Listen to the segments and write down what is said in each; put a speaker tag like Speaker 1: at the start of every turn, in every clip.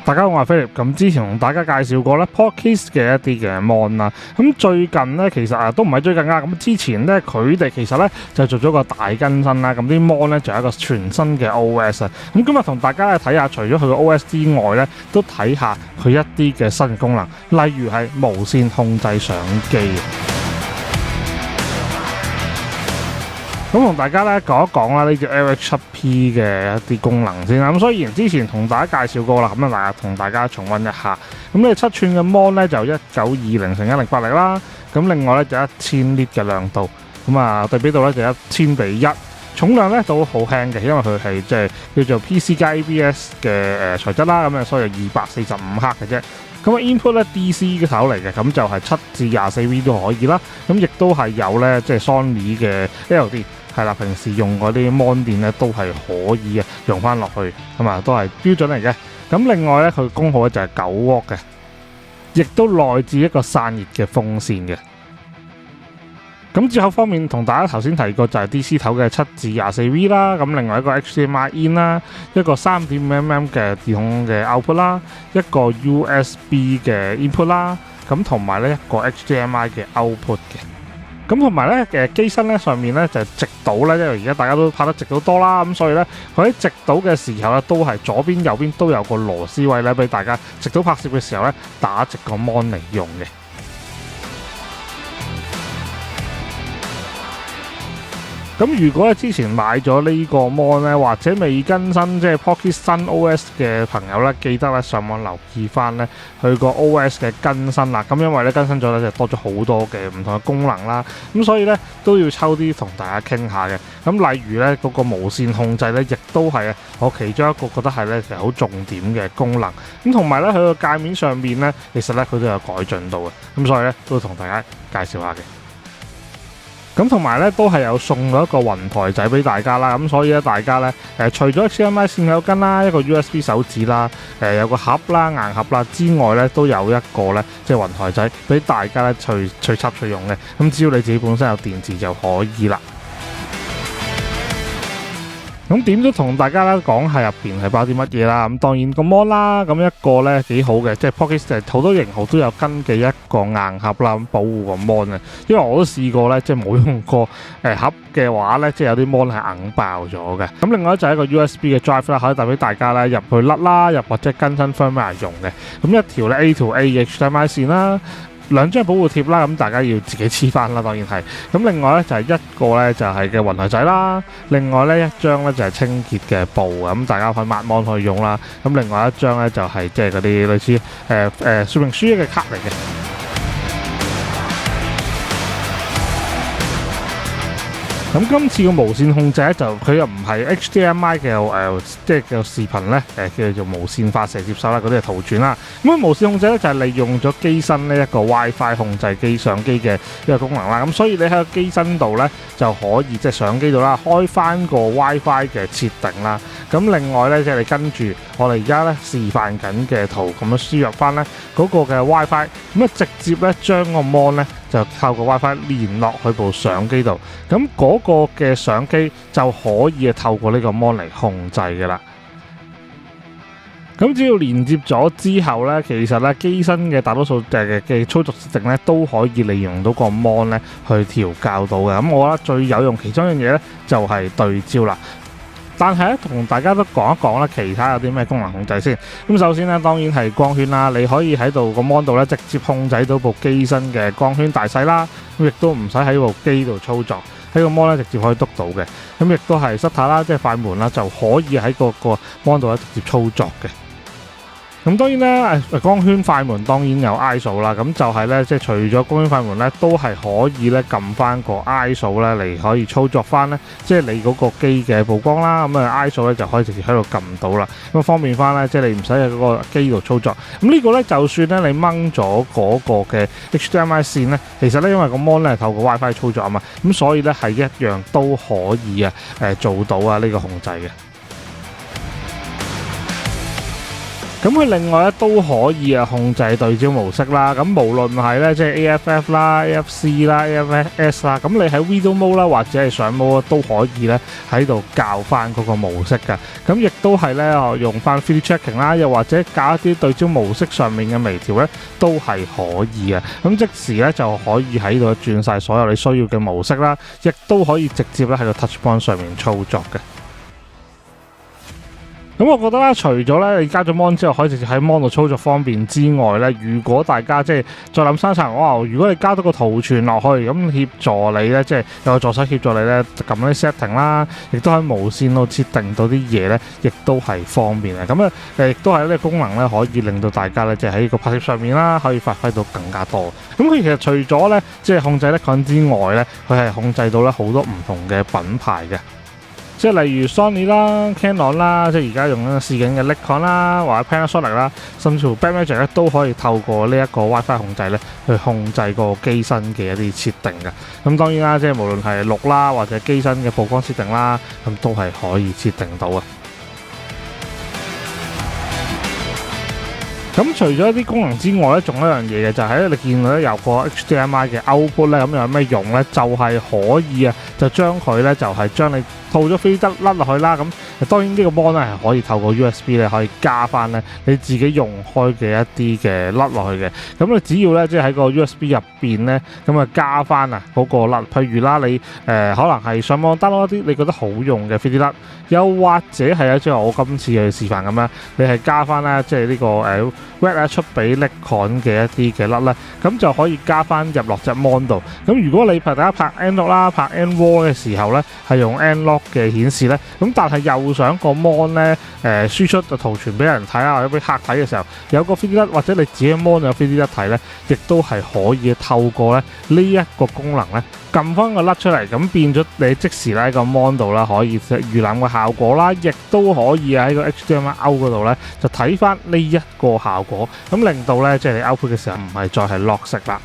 Speaker 1: 大家好，我係 Philip。咁之前同大家介紹過咧 Portkey 嘅一啲嘅 mon 啦。咁最近咧，其實都唔係最近啊。咁之前咧，佢哋其實咧就做咗個大更新啦。咁啲 mon 咧就有一個全新嘅 OS 啊。咁今日同大家睇下，除咗佢個 OS 之外咧，都睇下佢一啲嘅新功能，例如係無線控制相機。咁同大家咧講一講啦，呢隻 LH7P 嘅一啲功能先啦。咁雖然之前同大家介紹過啦，咁啊同大家重溫一下。咁呢7寸嘅 mon 咧就1920×1080啦。咁另外咧就1000 nit 嘅亮度。咁啊對比度咧就1000:1。重量咧都好輕嘅，因為佢係即係叫做 PC 加 ABS 嘅材質啦。咁啊所以245克嘅啫。咁啊 input 咧 DC 嘅頭嚟嘅，咁就係7至24V 都可以啦。咁亦都係有咧即係 Sony 嘅 LD。係啦，平時用嗰啲 mon 電咧都係可以用翻落去，咁啊都係標準嚟嘅。咁另外咧，佢功耗咧就係9W嘅，亦都內置一個散熱嘅風扇嘅。咁接口方面，同大家頭先提過就係 DC 頭嘅7至24V 啦。咁另外一個 HDMI in 啦，一個3.5mm 嘅電孔嘅 output 啦，一個 USB 嘅 input 啦，咁同埋咧一個 HDMI 嘅 output 嘅。咁同埋咧，機身咧上面咧就直倒咧，因為而家大家都拍得直倒多啦，咁所以咧佢喺直倒嘅時候咧，都係左邊右邊都有個螺絲位咧，俾大家直倒拍攝嘅時候咧打直個 mon 嚟用嘅。咁如果之前買咗呢個 mon 咧，或者未更新即係 Portkey 新 OS 嘅朋友咧，記得咧上網留意翻咧佢個 OS 嘅更新啦。咁因為咧更新咗咧就多咗好多嘅唔同嘅功能啦。咁所以咧都要抽啲同大家傾下嘅。咁例如咧嗰個無線控制咧，亦都係我其中一個覺得係咧其實好重點嘅功能。咁同埋咧佢個界面上面咧，其實咧佢都有改進到嘅。咁所以咧都同大家介紹下嘅。咁同埋咧都係有送咗一個雲台仔俾大家啦，咁所以咧大家咧除咗 HDMI 線口跟啦，一個 USB 手指啦，有個盒啦硬盒啦之外咧，都有一個咧即係雲台仔俾大家咧隨插隨用嘅，咁只要你自己本身有電池就可以啦。咁點都同大家咧講下入邊係包啲乜嘢啦。咁當然個 mon 啦，咁一個咧幾好嘅，即係 Portkey 好多型號都有跟嘅一個硬盒啦，咁保護個 mon 啊。因為我都試過咧，即係冇用過盒嘅話咧，即係有啲 mon 係硬爆咗嘅。咁另外就係一個 USB 嘅 drive 啦，可以帶俾大家咧入去甩啦，又或者更新 firmware 用嘅。咁一條咧 A to A 嘅 HDMI 線啦。2張保護貼啦，咁大家要自己黐翻啦，當然係。咁另外咧就係一個咧就係嘅雲台仔啦，另外咧一張咧就係清潔嘅布，咁大家可以抹 mon 可以用啦。咁另外一張咧就係即係嗰啲類似說明書嘅卡嚟嘅。咁今次個無線控制咧就佢又唔係 HDMI 嘅即係叫視頻咧叫做無線發射接收啦，嗰啲係圖傳啦。咁無線控制咧就係利用咗機身呢一個 WiFi 控制相機嘅一個功能啦。咁所以你喺個機身度咧就可以即係相機度啦開翻個 WiFi 嘅設定啦。咁另外咧即係你跟住我哋而家咧示範緊嘅圖咁樣輸入翻咧嗰個嘅 WiFi， 咁啊直接咧將個 mon 咧就透過 WiFi 連落去部相機度，咁嗰個嘅相機就可以透過呢個 mon 嚟控制嘅啦。咁只要連接咗之後咧，其實咧機身嘅大多數嘅操作設定咧都可以利用到個 mon 咧去調校到嘅。咁我覺得最有用其中一樣嘢咧就係對焦啦。但係咧，同大家都講一講啦，其他有啲咩功能控制先。咁首先咧，當然係光圈啦，你可以喺度個 mon 度咧直接控制到部機身嘅光圈大細啦。咁亦都唔使喺部機度操作，喺個 mon 咧直接可以督到嘅。咁亦都係 shutter 啦，即係快門啦，就可以喺個 mon 度咧直接操作嘅。咁當然啦，光圈快門當然有 ISO 啦，咁就係咧，即係除咗光圈快門咧，都係可以咧撳翻個 ISO 咧嚟可以操作翻咧，即係你嗰個機嘅曝光啦，咁啊 ISO 咧就可以直接喺度撳到啦，咁方便翻咧，即係你唔使喺嗰個機度操作。咁呢個咧就算咧你掹咗嗰個嘅 HDMI 線咧，其實咧因為個 mon 咧係透過 WiFi 操作啊嘛，咁所以咧係一樣都可以做到呢個控制嘅。咁咁佢另外咧都可以控制對焦模式啦。咁無論係咧即係 AFF 啦、AFC 啦、AFS 啦，咁你喺 Video Mode 啦或者係上 Mode 都可以咧喺度校翻嗰個模式嘅。咁亦都係咧用翻 3D Tracking 啦，又或者校一啲對焦模式上面嘅微調咧都係可以嘅。咁即時咧就可以喺度轉晒所有你需要嘅模式啦，亦都可以直接咧喺個 Touch Point 上面操作嘅。咁我覺得咧，除咗咧你加咗 mon 之後可以直接喺 mon 度操作方便之外咧，如果大家即係再諗生層，哇！如果你加多個圖傳落去，咁協助你咧，即係有個助手協助你咧，撳啲 setting 啦，亦都喺無線度設定到啲嘢咧，亦都係方便嘅。咁啊亦都係呢個功能咧，可以令到大家咧，即係喺個拍攝上面啦，可以發揮到更加多。咁佢其實除咗咧，即係控制Nikon之外咧，佢係控制到咧好多唔同嘅品牌嘅。即係例如 Sony 啦、Canon 啦，即係而家用緊試緊嘅 Nikon 啦，或者 Panasonic 啦，甚至乎 Blackmagic 咧都可以透過呢一個 WiFi 控制咧，去控制個機身嘅一啲設定嘅。咁當然啦，即係無論係錄啦，或者機身嘅曝光設定啦，咁都係可以設定到嘅。咁除咗一啲功能之外咧，仲有一樣嘢嘅就係咧，你見到咧有個 HDMI 嘅 output 咧，咁有咩用咧？就係可以啊，就將佢咧就係將你套咗飛得甩落去啦。咁當然呢個 mon 咧係可以透過 USB 咧可以加翻咧你自己用開嘅一啲嘅甩落去嘅。咁你只要咧即係喺個 USB 入邊咧，咁啊加翻啊嗰個甩，譬如啦你可能係上網 download 一啲你覺得好用嘅 3D 甩，又或者係啊即係我今次去示範咁樣，你係加翻咧即係呢個RED 出俾 Nikon 嘅一啲嘅甩咧，咁就可以加翻入落隻 mon 度。咁如果你大家拍 N-Log 啦、拍 N-RAW 嘅時候咧，係用 N-Log 嘅顯示咧，咁但係又想個 mon 咧輸出圖傳俾人睇啊，或者俾客睇嘅時候，有個 3D 甩或者你自己 mon 有 3D 甩睇咧，亦都係可以透過咧呢一個功能咧，撳翻個甩出嚟，咁變咗你即時咧喺個 mon 度啦，可以預覽個效果啦，亦都可以喺個 HDMI out 嗰度咧就睇翻呢一個效果，咁令到咧即係你 output 嘅時候唔係再係落色啦。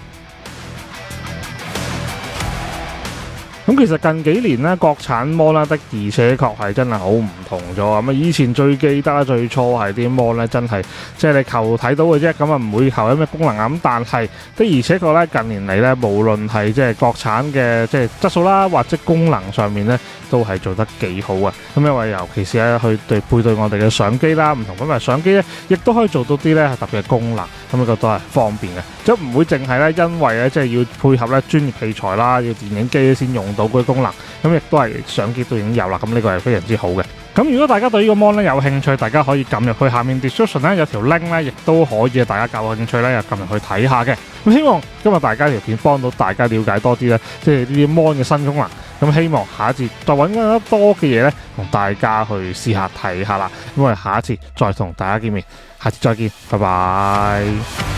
Speaker 1: 咁其實近幾年咧，國產 mon 啦的而且確係真係好唔同咗。咁啊，以前最記得最初係啲 mon 咧，真係即係你求睇到嘅啫，咁啊唔會求有咩功能啊。咁但係的而且確咧，近年嚟咧，無論係即係國產嘅即係質素啦，或者功能上面咧，都係做得幾好啊。咁因為尤其是咧去配對我哋嘅相機啦，唔同品牌相機咧，亦都可以做到啲咧特別嘅功能。咁呢個都係方便嘅，即係唔會淨係咧因為咧即係要配合咧專業器材啦，要電影機先用到嗰啲功能，咁亦都係相機都已經有啦。咁呢個係非常之好嘅。咁如果大家對呢個 mon 咧有興趣，大家可以撳入去下面 description 咧有條 link 咧，亦都可以大家有興趣咧又撳入去睇下嘅。咁希望今日大家條片幫到大家了解多啲咧，即係呢啲 mon 嘅新功能。咁希望下一次再揾更加多嘅嘢咧，同大家去試下睇下啦。咁我哋下一次再同大家見面，下次再見，拜拜。